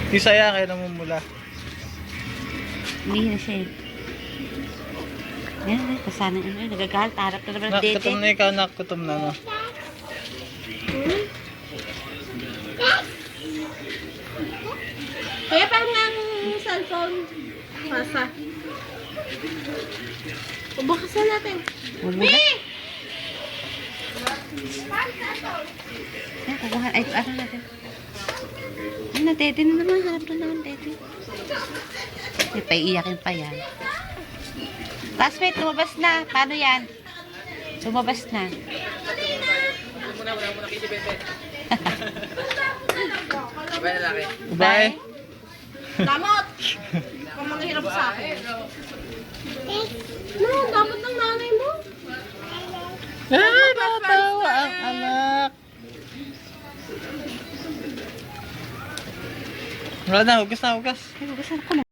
Isaya kayo namumula. Hindi na siya eh. Yan, kasana yun. Nagagalit. Harap na naman ang dede. Nakutom na ikaw, nakutom na, no? Kaya parang ang cellphone. Masa. Bukas na natin. Bumula. Ay, kukuhan. Ay, ano natin? Ay, na dede na naman. Harap na naman dede. May paiiyakin pa yan. Classmate, lumabas na. Paano yan? Lumabas na. Bye, lalaki. Bye. Damot! Kung mga hirap sa akin. No, damot ng nanay mo. Ay, natawa ang anak. Wala na, hugas na, hugas. Ay, hugasan ko na.